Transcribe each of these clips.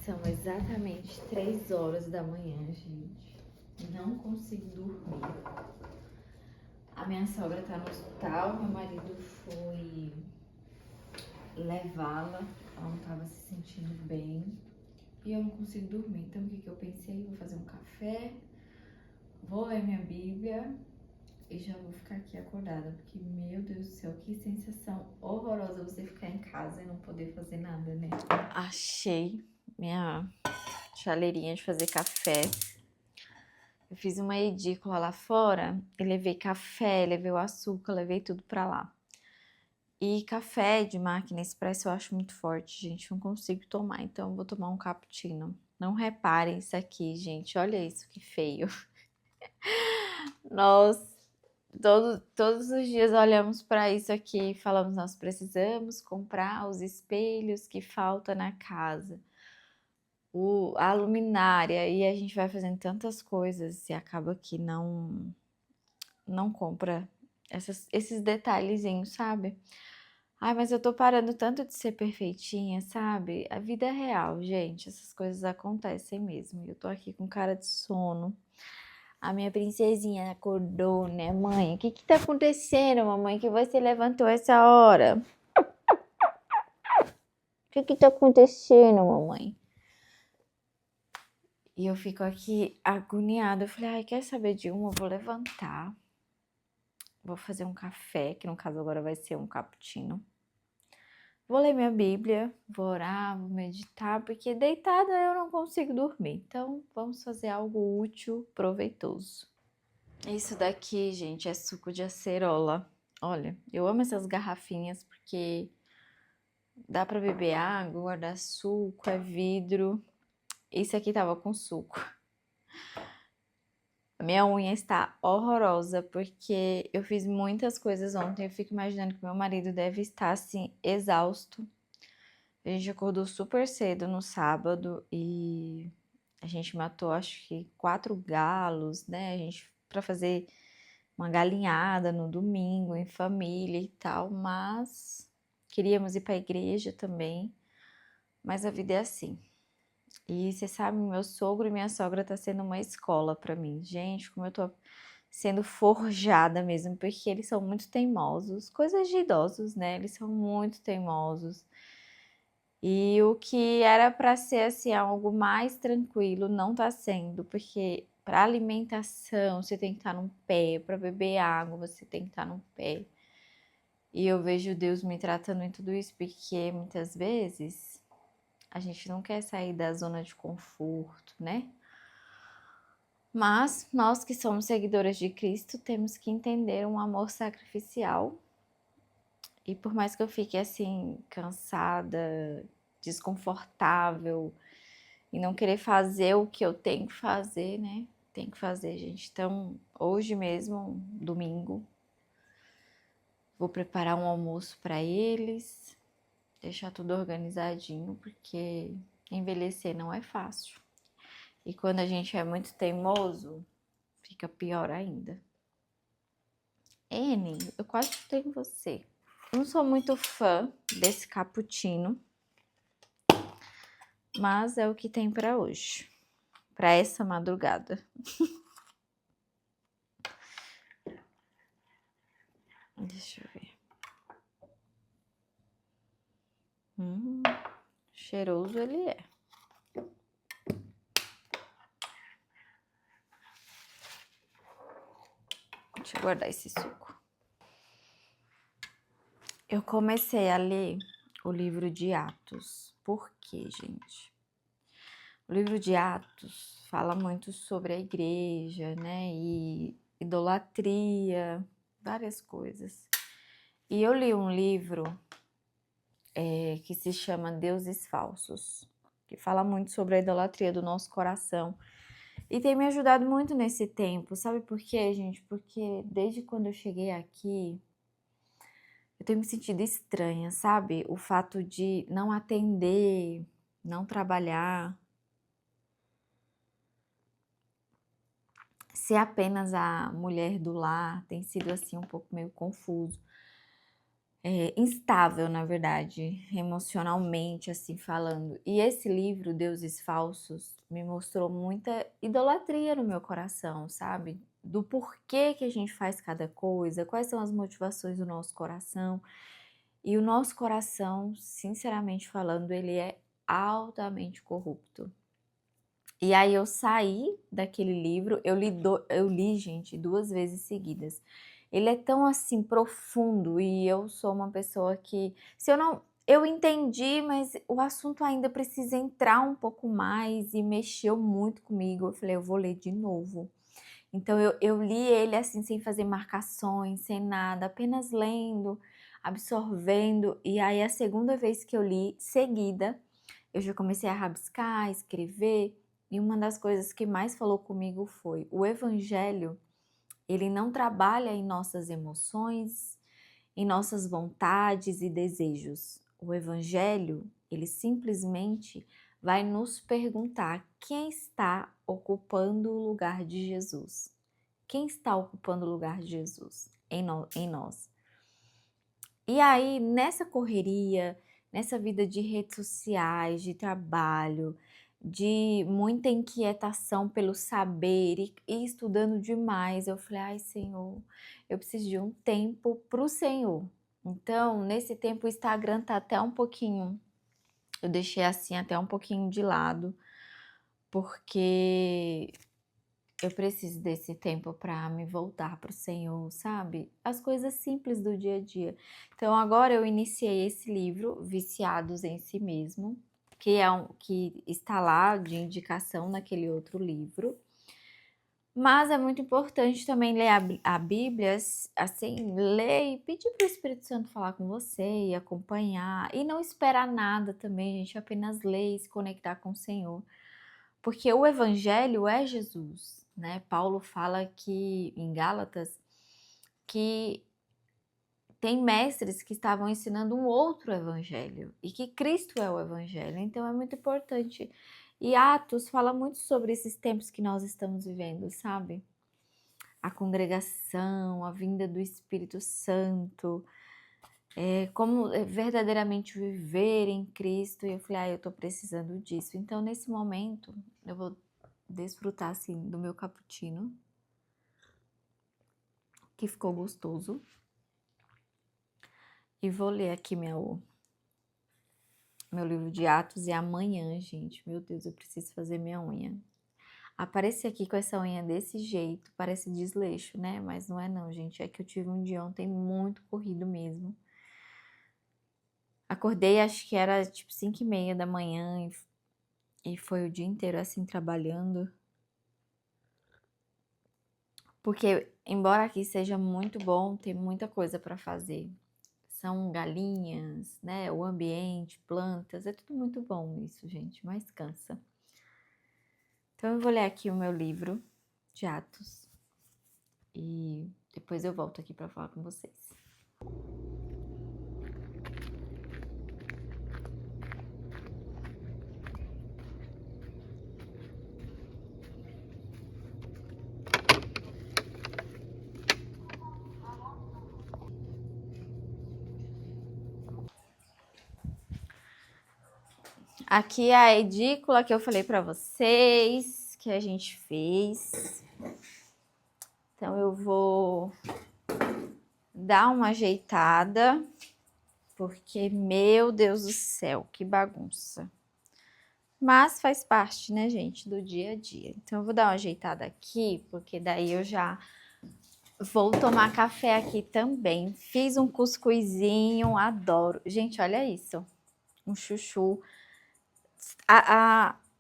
São exatamente 3 horas da manhã, gente. Não consigo dormir. A minha sogra tá no hospital, meu marido foi levá-la, ela não tava se sentindo bem. E eu não consigo dormir. Então o que eu pensei? Vou fazer um café, vou ler minha Bíblia e já vou ficar aqui acordada. Porque, meu Deus do céu, que sensação horrorosa você ficar em casa e não poder fazer nada, né? Achei minha chaleirinha de fazer café. Eu fiz uma edícula lá fora e levei café, levei o açúcar, levei tudo pra lá. E café de máquina expressa eu acho muito forte, gente, não consigo tomar, então eu vou tomar um cappuccino. Não reparem isso aqui, gente, olha isso que feio. Nós todos os dias olhamos para isso aqui e falamos, nós precisamos comprar os espelhos que falta na casa. A luminária, e a gente vai fazendo tantas coisas e acaba que não compra esses detalhezinhos, sabe? Ai, mas eu tô parando tanto de ser perfeitinha, sabe? A vida é real, gente, essas coisas acontecem mesmo. Eu tô aqui com cara de sono. A minha princesinha acordou, né, mãe? O que que tá acontecendo, mamãe, que você levantou essa hora? O que que tá acontecendo, mamãe? E eu fico aqui agoniada. Eu falei, ai, quer saber de uma? Eu vou levantar. Vou fazer um café, que no caso agora vai ser um cappuccino. Vou ler minha Bíblia, vou orar, vou meditar, porque deitada eu não consigo dormir. Então, vamos fazer algo útil, proveitoso. Isso daqui, gente, é suco de acerola. Olha, eu amo essas garrafinhas porque dá pra beber água, guardar suco, é vidro. Esse aqui tava com suco. A minha unha está horrorosa porque eu fiz muitas coisas ontem. Eu fico imaginando que meu marido deve estar assim, exausto. A gente acordou super cedo no sábado e a gente matou acho que 4 galos, né? A gente para fazer uma galinhada no domingo em família e tal, mas queríamos ir para a igreja também. Mas a vida é assim. E você sabe, meu sogro e minha sogra tá sendo uma escola para mim. Gente, como eu tô sendo forjada mesmo, porque eles são muito teimosos, coisas de idosos, né? Eles são muito teimosos. E o que era para ser assim algo mais tranquilo não tá sendo, porque para alimentação você tem que estar num pé, para beber água você tem que estar num pé. E eu vejo Deus me tratando em tudo isso, porque muitas vezes a gente não quer sair da zona de conforto, né? Mas nós que somos seguidoras de Cristo temos que entender um amor sacrificial. E por mais que eu fique assim, cansada, desconfortável e não querer fazer o que eu tenho que fazer, né? Tem que fazer, gente. Então, hoje mesmo, domingo, vou preparar um almoço para eles, deixar tudo organizadinho, porque envelhecer não é fácil. E quando a gente é muito teimoso, fica pior ainda. N, eu quase chutei em você. Eu não sou muito fã desse cappuccino, mas é o que tem para hoje, para essa madrugada. Deixa eu ver. Cheiroso ele é. Deixa eu guardar esse suco. Eu comecei a ler o livro de Atos. Por quê, gente? O livro de Atos fala muito sobre a igreja, né? E idolatria, várias coisas. E eu li um livro que se chama Deuses Falsos, que fala muito sobre a idolatria do nosso coração. E tem me ajudado muito nesse tempo. Sabe por quê, gente? Porque desde quando eu cheguei aqui, eu tenho me sentido estranha, sabe? O fato de não atender, não trabalhar, ser apenas a mulher do lar, tem sido assim um pouco meio confuso. instável, na verdade, emocionalmente, assim falando. E esse livro, Deuses Falsos, me mostrou muita idolatria no meu coração, sabe? Do porquê que a gente faz cada coisa, quais são as motivações do nosso coração. E o nosso coração, sinceramente falando, ele é altamente corrupto. E aí eu saí daquele livro, eu li, gente, 2 vezes seguidas. Ele é tão assim profundo e eu sou uma pessoa que, se eu não, eu entendi, mas o assunto ainda precisa entrar um pouco mais e mexeu muito comigo. Eu falei, eu vou ler de novo. Então eu li ele assim sem fazer marcações, sem nada, apenas lendo, absorvendo. E aí a segunda vez que eu li seguida, eu já comecei a rabiscar, escrever. E uma das coisas que mais falou comigo foi: o evangelho, ele não trabalha em nossas emoções, em nossas vontades e desejos. O evangelho, ele simplesmente vai nos perguntar quem está ocupando o lugar de Jesus. Quem está ocupando o lugar de Jesus em nós? E aí, nessa correria, nessa vida de redes sociais, de trabalho, de muita inquietação pelo saber e estudando demais, eu falei, ai Senhor, eu preciso de um tempo para o Senhor. Então, nesse tempo, o Instagram tá até um pouquinho, eu deixei assim até um pouquinho de lado, porque eu preciso desse tempo para me voltar para o Senhor, sabe? As coisas simples do dia a dia. Então agora eu iniciei esse livro, Viciados em Si Mesmo, que está lá de indicação naquele outro livro. Mas é muito importante também ler a Bíblia, assim, ler e pedir para o Espírito Santo falar com você e acompanhar. E não esperar nada também, gente, apenas ler e se conectar com o Senhor. Porque o evangelho é Jesus, né? Paulo fala que em Gálatas que tem mestres que estavam ensinando um outro evangelho e que Cristo é o evangelho. Então é muito importante. E Atos fala muito sobre esses tempos que nós estamos vivendo, sabe? A congregação, a vinda do Espírito Santo, como verdadeiramente viver em Cristo. E eu falei, eu tô precisando disso. Então, nesse momento, eu vou desfrutar assim do meu cappuccino, que ficou gostoso. E vou ler aqui meu livro de Atos. E amanhã, gente, meu Deus, eu preciso fazer minha unha. Apareci aqui com essa unha desse jeito, parece desleixo, né? Mas não é não, gente. É que eu tive um dia ontem muito corrido mesmo. Acordei, acho que era tipo 5h30 da manhã e foi o dia inteiro assim trabalhando. Porque, embora aqui seja muito bom, tem muita coisa para fazer. São galinhas, né? O ambiente, plantas, é tudo muito bom isso, gente, mas cansa. Então eu vou ler aqui o meu livro de Atos e depois eu volto aqui para falar com vocês. Aqui é a edícula que eu falei para vocês, que a gente fez. Então eu vou dar uma ajeitada, porque, meu Deus do céu, que bagunça. Mas faz parte, né, gente, do dia a dia. Então eu vou dar uma ajeitada aqui, porque daí eu já vou tomar café aqui também. Fiz um cuscuzinho, adoro. Gente, olha isso. Um chuchu.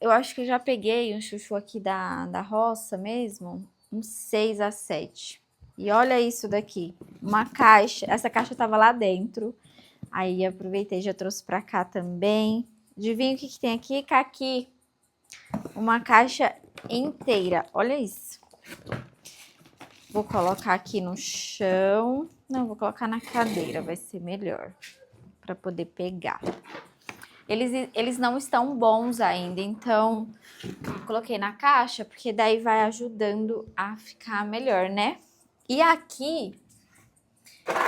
Eu acho que eu já peguei um chuchu aqui da roça mesmo, uns 6 a 7. E olha isso daqui, uma caixa, essa caixa tava lá dentro, aí aproveitei e já trouxe pra cá também. Adivinha o que tem aqui? Caqui, uma caixa inteira, olha isso. Vou colocar aqui no chão, não, vou colocar na cadeira, vai ser melhor, pra poder pegar. Eles não estão bons ainda, então coloquei na caixa, porque daí vai ajudando a ficar melhor, né? E aqui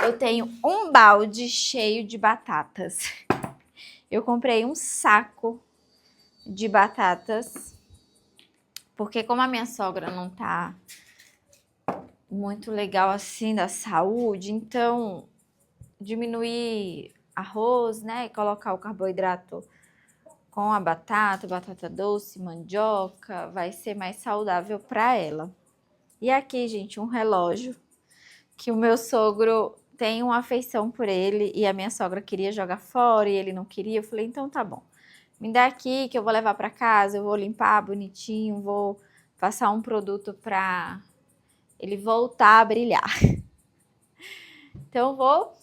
eu tenho um balde cheio de batatas. Eu comprei um saco de batatas, porque como a minha sogra não tá muito legal assim da saúde, então diminuir arroz, né, e colocar o carboidrato com a batata doce, mandioca, vai ser mais saudável para ela. E aqui, gente, um relógio que o meu sogro tem uma afeição por ele e a minha sogra queria jogar fora e ele não queria. Eu falei, então tá bom. Me dá aqui que eu vou levar para casa, eu vou limpar bonitinho, vou passar um produto para ele voltar a brilhar. Então eu vou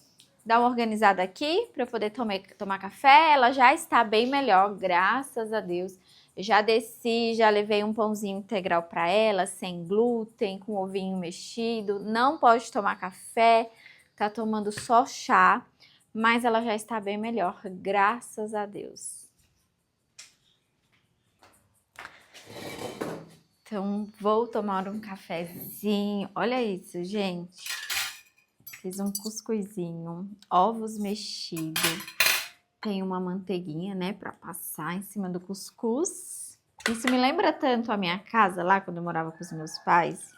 dar uma organizada aqui para eu poder tomar café. Ela já está bem melhor, graças a Deus. Eu já desci, já levei um pãozinho integral para ela, sem glúten, com ovinho mexido. Não pode tomar café, tá tomando só chá, mas ela já está bem melhor, graças a Deus. Então, vou tomar um cafezinho. Olha isso, gente. Fiz um cuscuzinho, ovos mexidos. Tem uma manteiguinha, né, para passar em cima do cuscuz. Isso me lembra tanto a minha casa lá, quando eu morava com os meus pais.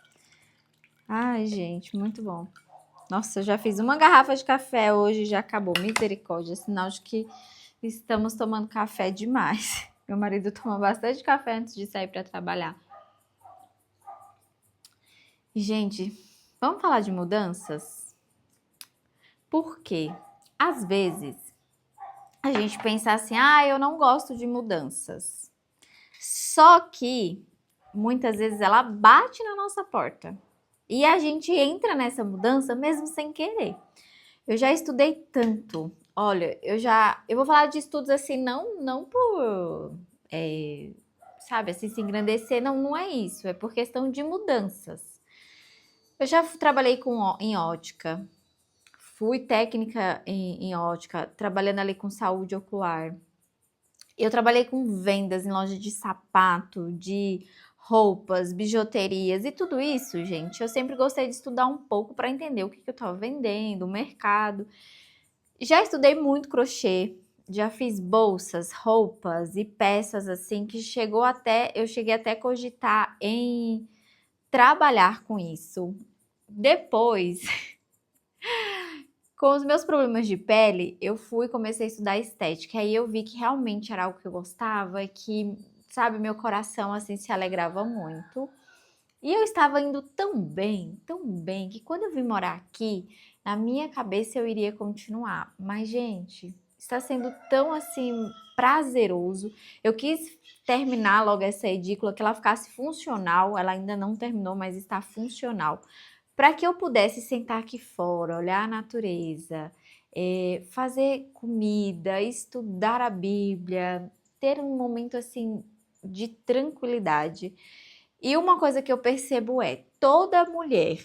Ai, gente, muito bom. Nossa, eu já fiz uma garrafa de café hoje e já acabou. Misericórdia, sinal de que estamos tomando café demais. Meu marido toma bastante café antes de sair para trabalhar. Gente, vamos falar de mudanças? Por quê? Às vezes, a gente pensa assim, eu não gosto de mudanças. Só que, muitas vezes, ela bate na nossa porta. E a gente entra nessa mudança mesmo sem querer. Eu já estudei tanto. Olha, eu vou falar de estudos assim, não por, sabe, assim, se engrandecer. Não é isso. É por questão de mudanças. Eu já trabalhei em ótica. Fui técnica em ótica, trabalhando ali com saúde ocular. Eu trabalhei com vendas em loja de sapato, de roupas, bijuterias e tudo isso, gente. Eu sempre gostei de estudar um pouco para entender o que eu estava vendendo, o mercado. Já estudei muito crochê, já fiz bolsas, roupas e peças assim que eu cheguei até a cogitar em trabalhar com isso. Depois, com os meus problemas de pele, eu fui e comecei a estudar estética. Aí eu vi que realmente era algo que eu gostava, que, sabe, meu coração assim se alegrava muito. E eu estava indo tão bem, que quando eu vim morar aqui, na minha cabeça eu iria continuar. Mas, gente, está sendo tão assim prazeroso. Eu quis terminar logo essa edícula, que ela ficasse funcional. Ela ainda não terminou, mas está funcional para que eu pudesse sentar aqui fora, olhar a natureza, fazer comida, estudar a Bíblia, ter um momento assim de tranquilidade. E uma coisa que eu percebo é, toda mulher,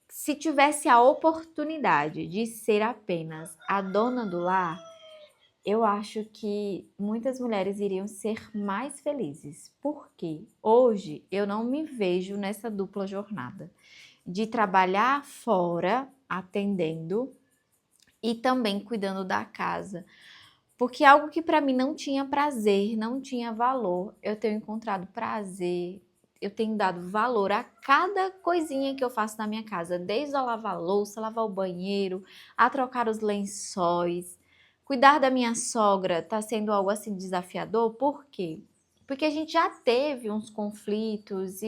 se tivesse a oportunidade de ser apenas a dona do lar, eu acho que muitas mulheres iriam ser mais felizes. Porque hoje eu não me vejo nessa dupla jornada de trabalhar fora, atendendo e também cuidando da casa. Porque algo que para mim não tinha prazer, não tinha valor, eu tenho encontrado prazer, eu tenho dado valor a cada coisinha que eu faço na minha casa, desde a lavar a louça, lavar o banheiro, a trocar os lençóis. Cuidar da minha sogra está sendo algo assim desafiador, por quê? Porque a gente já teve uns conflitos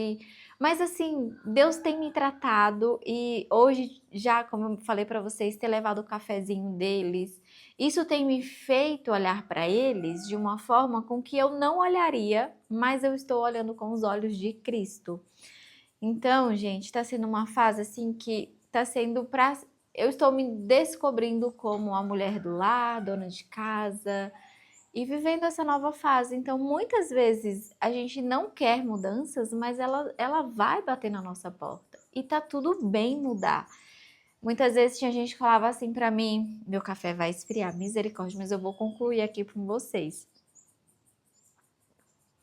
mas assim, Deus tem me tratado e hoje já, como eu falei para vocês, ter levado o cafezinho deles, isso tem me feito olhar para eles de uma forma com que eu não olharia, mas eu estou olhando com os olhos de Cristo. Então, gente, está sendo uma fase assim que está sendo para eu estou me descobrindo como a mulher do lar, dona de casa, e vivendo essa nova fase. Então, muitas vezes a gente não quer mudanças, mas ela vai bater na nossa porta. E tá tudo bem mudar. Muitas vezes tinha gente que falava assim pra mim: meu café vai esfriar, misericórdia, mas eu vou concluir aqui com vocês.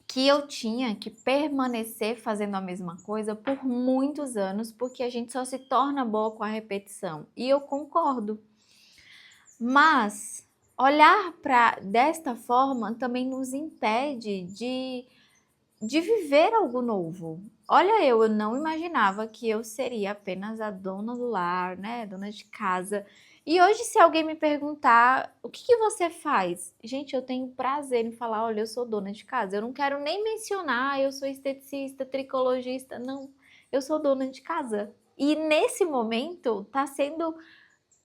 que eu tinha que permanecer fazendo a mesma coisa por muitos anos, porque a gente só se torna boa com a repetição. E eu concordo. Mas olhar para desta forma também nos impede de viver algo novo. Olha, eu não imaginava que eu seria apenas a dona do lar, né? Dona de casa. E hoje, se alguém me perguntar o que você faz, gente, eu tenho prazer em falar: olha, eu sou dona de casa. Eu não quero nem mencionar, eu sou esteticista, tricologista. Não, eu sou dona de casa. E nesse momento tá sendo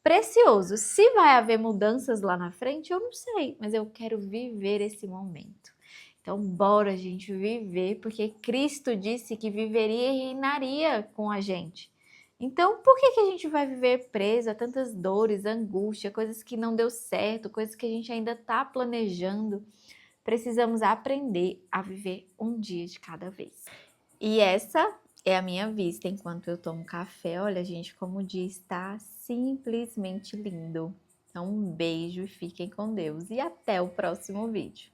precioso. Se vai haver mudanças lá na frente, eu não sei, mas eu quero viver esse momento. Então, bora, gente, viver, porque Cristo disse que viveria e reinaria com a gente. Então, por que a gente vai viver preso a tantas dores, angústia, coisas que não deu certo, coisas que a gente ainda está planejando? Precisamos aprender a viver um dia de cada vez. E essa é a minha vista enquanto eu tomo café. Olha, gente, como o dia está simplesmente lindo. Então, um beijo e fiquem com Deus. E até o próximo vídeo.